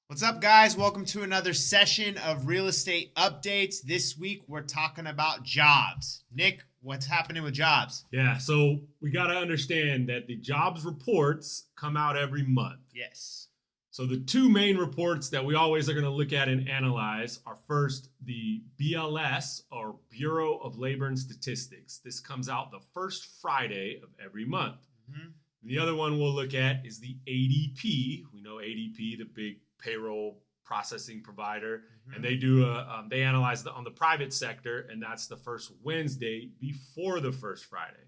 What's up, guys? Welcome to another session of Real Estate Updates. This week, we're talking about jobs. Nick, what's happening with jobs? Yeah, so we got to understand that the jobs reports come out every month. Yes. So the two main reports that we always are going to look at and analyze are first the BLS, or Bureau of Labor and Statistics. This comes out the first Friday of every month. Mm-hmm. The other one we'll look at is the ADP. We know ADP, the big payroll processing provider, and they analyze on the private sector, and that's the first Wednesday before the first Friday.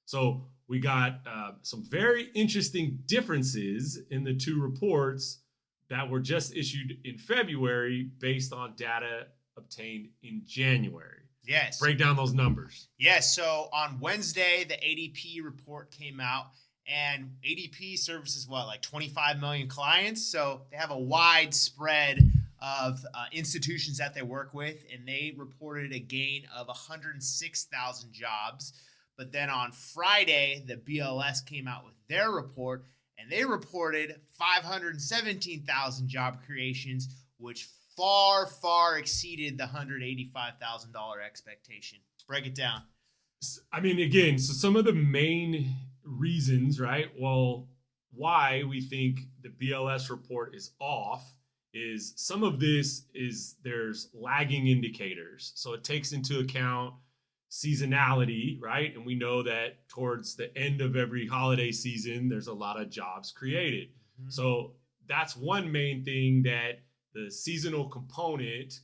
So we got some very interesting differences in the two reports that were just issued in February based on data obtained in January. Yes. Break down those numbers. Yes. So on Wednesday, the ADP report came out, and ADP services like 25 million clients. So they have a wide spread of institutions that they work with, and they reported a gain of 106,000 jobs. But then on Friday, the BLS came out with their report, and they reported 517,000 job creations, which far, far exceeded the $185,000 expectation. Break it down. I mean, again, so some of the main reasons, right? Well, why we think the BLS report is off is some of this is there's lagging indicators. So it takes into account seasonality, right? And we know that towards the end of every holiday season, there's a lot of jobs created. Mm-hmm. So that's one main thing, that the seasonal component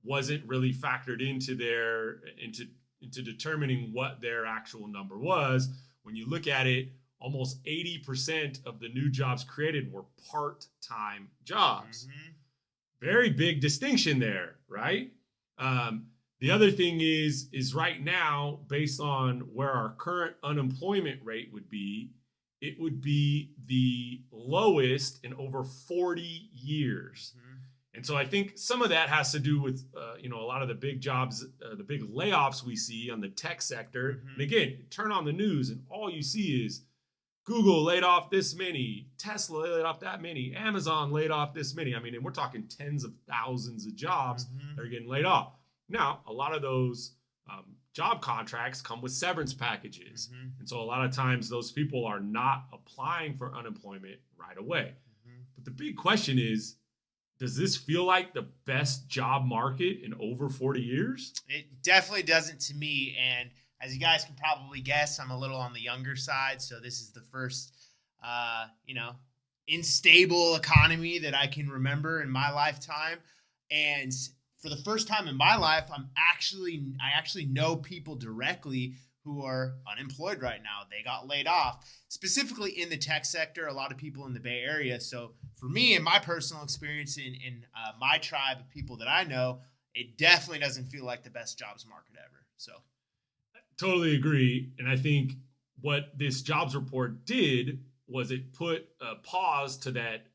wasn't really factored into into determining what their actual number was. When you look at it, almost 80% of the new jobs created were part-time jobs. Mm-hmm. Very big distinction there, right? The other thing is right now, based on where our current unemployment rate would be, it would be the lowest in over 40 years. Mm-hmm. And so I think some of that has to do with, a lot of the big jobs, the big layoffs we see on the tech sector. Mm-hmm. And again, turn on the news and all you see is Google laid off this many, Tesla laid off that many, Amazon laid off this many. I mean, and we're talking tens of thousands of jobs that are getting laid off. Now, a lot of those job contracts come with severance packages. Mm-hmm. And so a lot of times those people are not applying for unemployment right away. Mm-hmm. But the big question is, does this feel like the best job market in over 40 years? It definitely doesn't to me. And as you guys can probably guess, I'm a little on the younger side. So this is the first, unstable economy that I can remember in my lifetime. And for the first time in my life, I actually know people directly who are unemployed right now. They got laid off, specifically in the tech sector, a lot of people in the Bay Area. So for me, in my personal experience in my tribe of people that I know, it definitely doesn't feel like the best jobs market ever. So totally agree. And I think what this jobs report did was it put a pause to that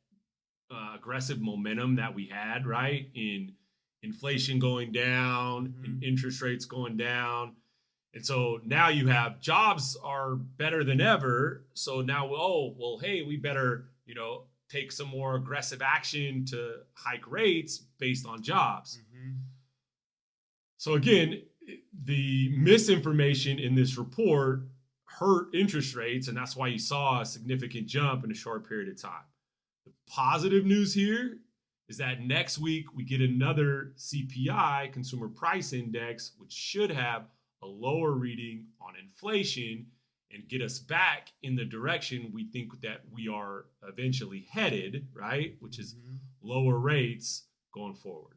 aggressive momentum that we had, right? In inflation going down, mm-hmm. and interest rates going down. And so now you have jobs are better than ever. So now, hey, we better, take some more aggressive action to hike rates based on jobs. Mm-hmm. So again, the misinformation in this report hurt interest rates, and that's why you saw a significant jump in a short period of time. The positive news here is that next week we get another CPI, Consumer Price Index, which should have a lower reading on inflation and get us back in the direction we think that we are eventually headed, right? Which is lower rates going forward.